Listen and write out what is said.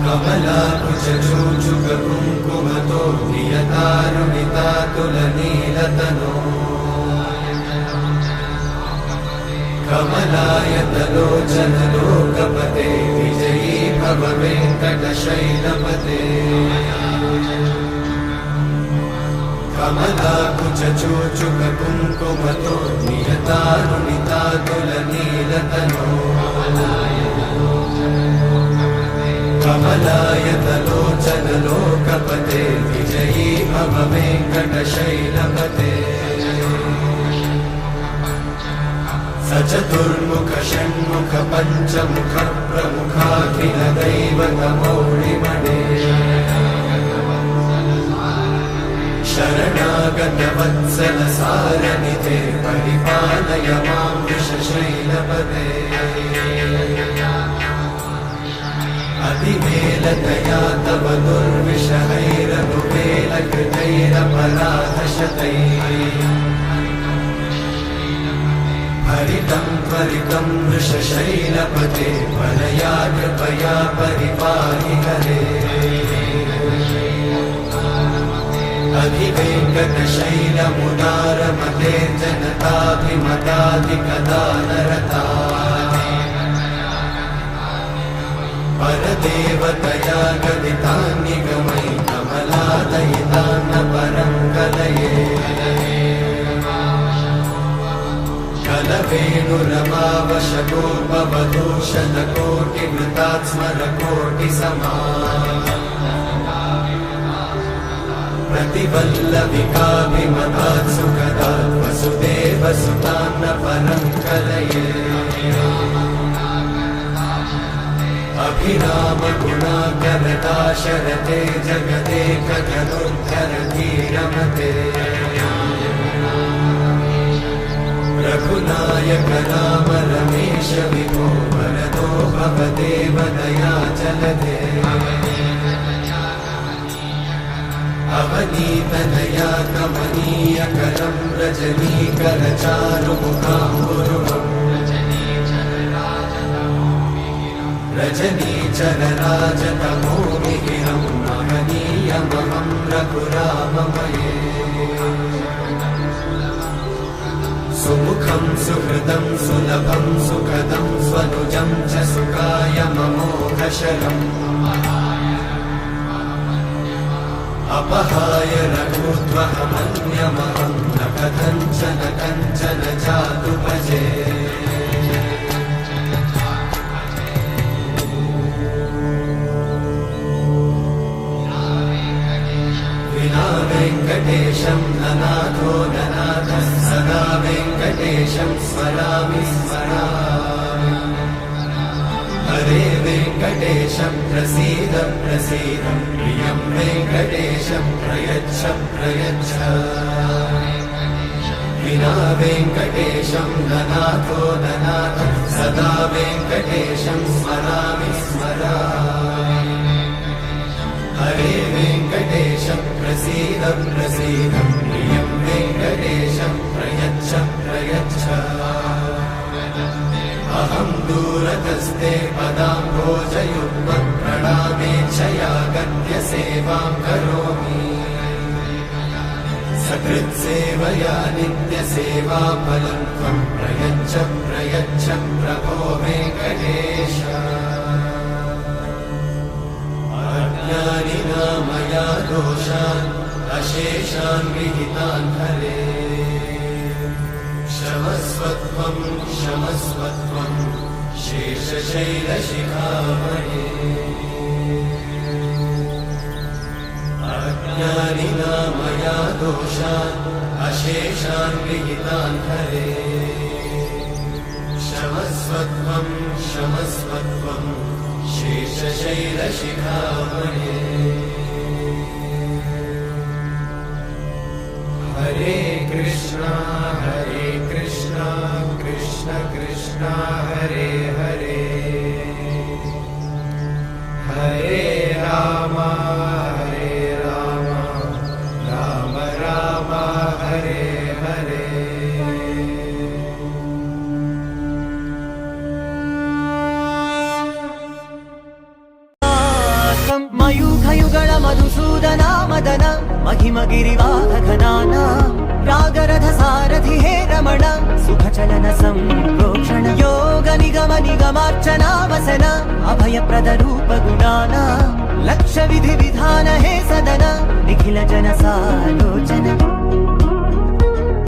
कमलाकुचूचुककुङ्कुमतो नियतारुणितातुलनीलतनो कमलायतलोचनलोकपते विजयी भव वेङ्कटशैलपते कमलाकुचूचुककुङ्कुमतो नियतारुणितातुलनीलतनो कमलायतलोचनलोकपते विजयी भव वेङ्कटशैलपते स चतुर्मुख षण्मुख पञ्चमुख प्रमुखाखिल दैवतमौळिमणे शरणागत वत्सल सारनिधे परिपालय मां वृषशैलपते अतिवेलतया तव दुर्विषहैरनुवेलकृतैरपराधशतैः हरितं त्वरितं वृषशैलपते वरया कृपया परिपाहि हरे अधिवेङ्कटशैलमुदारमते जनताभिमताधिकदानरता परदेवतया गदितान्निगमै कमलादयितान्न परं कलये कलवेणुरमावशगोपवधूषणकोटिवृतात् स्मरकोटिसमा प्रतिवल्लविकाभिमतात् सुखदात् वसुदेवसुतान्न परं कलये अभिरामगुणाकरदाशरथे जगदेकधनुर्धरधीरमते रघुनायक राम रमेश विभो वरदो भवदेव दयाचलधे अवनीतनया कमनीयकरं रजनीकरचारुमुखाम्बुरुहम् रजनीचरराजतमोमिहिरं महनीयमहं रघुराममये सुमुखं सुहृदं सुलभं सुखदं स्वनुजं च सुखायममोघशरम् अपहाय रघुत्वहमन्यमहं न कथञ्चन कञ्चन जातु भजे विना वेङ्कटेशं ननाथो ननाथः सदा वेङ्कटेशं स्मरामि स्मरामि हरे वेङ्कटेशं प्रसीद प्रसीद प्रियं वेङ्कटेशं प्रयच्छ प्रयच्छ विना वेङ्कटेशं ननाथो ननाथः सदा वेङ्कटेशं स्मरामि स्मरामि हरे वेङ्कटेशं प्रसीद प्रसीद प्रियं वेङ्कटेशं प्रयच्छ प्रयच्छ अहं दूरतस्ते पदाम्भोजयुग्मं प्रणामेच्छया गद्य सेवां करोमि सकृत्सेवया नित्यसेवाफलं त्वं प्रयच्छ प्रयच्छ प्रभो वेङ्कटेश अज्ञानिना मया दोषान् अशेषान् विहितान् हरे क्षमस्वत्वं क्षमस्वत्वं शेषशैलशिखामणे अज्ञानिना मया दोषान् अशेषान् विहितान् हरे क्षमस्वत्वं क्षमस्वत्वं शेषशैलशिखामणे हरे कृष्णा कृष्ण कृष्ण हरे हरे हरे राम राम राम हरे हरे वदन महिमगिरिवाहघनाना रागरथ सारथि हे रमण सुखचलन सम्प्रोक्षण योग निगम निगमार्चना वसन अभयप्रद रूप गुणाना लक्ष्य विधि विधान हे सदन निखिल जन सालोचन